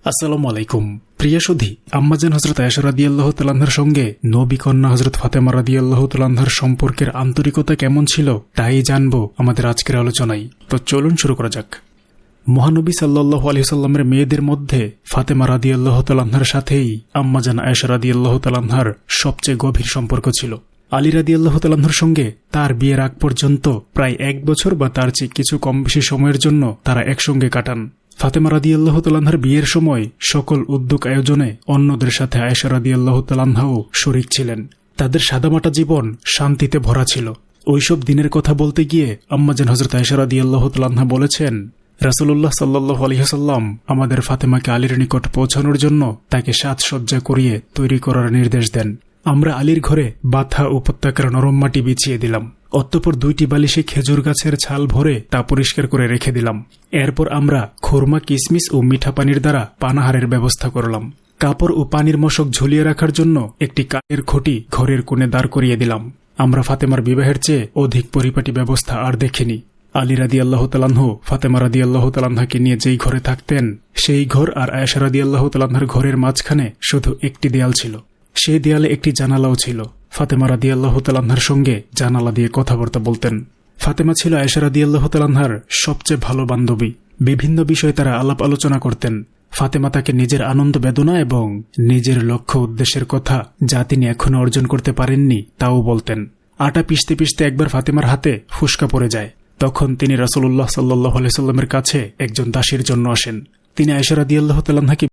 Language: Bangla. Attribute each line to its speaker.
Speaker 1: আসসালামু আলাইকুম। প্রিয় সুধী, আম্মাজান হযরত আয়েশা রাদিয়াল্লাহু তাআলা আনহার সঙ্গে নবী কন্যা হযরত ফাতেমা রাদিয়াল্লাহু তাআলা আনহার সম্পর্কের আন্তরিকতা কেমন ছিল তাই জানব আমাদের আজকের আলোচনায়। তো চলুন শুরু করা যাক। মহানবী সাল্লাল্লাহু আলাইহি ওয়াসাল্লামের মেয়েদের মধ্যে ফাতেমা রাদিয়াল্লাহু তাআলা আনহার সাথেই আম্মাজান আয়েশা রাদিয়াল্লাহু তাআলা আনহার সবচেয়ে গভীর সম্পর্ক ছিল। আলী রাদিয়াল্লাহু তাআলা আনহুর সঙ্গে তার বিয়ের আগ পর্যন্ত প্রায় 1 বছর বা তার চেয়ে কিছু কম বেশি সময়ের জন্য তারা একসঙ্গে কাটান। ফাতেমা রাদিয়াল্লাহু তাআলা আনহার বিয়ের সময় সকল উদ্যোগ আয়োজনে অন্যদের সাথে আয়েশা রাদিয়াল্লাহু তাআলা আনহাও শরীক ছিলেন। তাদের সাদামাটা জীবন শান্তিতে ভরা ছিল। ওইসব দিনের কথা বলতে গিয়ে আম্মাজান হযরত আয়েশা রাদিয়াল্লাহু তাআলা আনহা বলেছেন, রাসূলুল্লাহ সাল্লাল্লাহু আলাইহি ওয়াসাল্লাম আমাদের ফাতেমাকে আলীর নিকট পৌঁছানোর জন্য তাকে সাজসজ্জা করিয়ে তৈরি করার নির্দেশ দেন। আমরা আলীর ঘরে বাথা উপত্যকার নরম মাটি বিছিয়ে দিলাম। অতঃপর 2টি বালিশে খেজুর গাছের ছাল ভরে তা পরিষ্কার করে রেখে দিলাম। এরপর আমরা খুরমা, কিসমিস ও মিঠা পানির দ্বারা পানাহারের ব্যবস্থা করলাম। কাপড় ও পানির মশক ঝুলিয়ে রাখার জন্য একটি কাঠের খুঁটি ঘরের কোণে দাঁড় করিয়ে দিলাম। আমরা ফাতেমার বিবাহের চেয়ে অধিক পরিপাটি ব্যবস্থা আর দেখিনি। আলী রাদিয়াল্লাহু তাআলা আনহু ফাতেমা রাদিয়াল্লাহু তাআলা আনহাকে নিয়ে যেই ঘরে থাকতেন, সেই ঘর আর আয়েশা রাদিয়াল্লাহু তাআলা আনহার ঘরের মাঝখানে শুধু একটি দেয়াল ছিল। সেই দেয়ালে একটি জানালাও ছিল। ফাতেমা রাদিয়াল্লাহু তাআলা আনহার সঙ্গে জানালা দিয়ে কথাবার্তা বলতেন। ফাতেমা ছিল আয়েশা রাদিয়াল্লাহু তাআলা আনহার সবচেয়ে ভালো বান্ধবী। বিভিন্ন বিষয়ে তারা আলাপ আলোচনা করতেন। ফাতেমা তাকে নিজের আনন্দ বেদনা এবং নিজের লক্ষ্য উদ্দেশ্যের কথা, যা তিনি এখনো অর্জন করতে পারেননি, তাও বলতেন। আটা পিষতে পিষতে একবার ফাতেমার হাতে ফুসকা পড়ে যায়। তখন তিনি রাসূলুল্লাহ সাল্লাল্লাহু আলাইহি ওয়াসাল্লামের কাছে একজন দাসীর জন্য আসেন। তিনি আয়েশা রাদিয়াল্লাহু তাআলা আনহাকে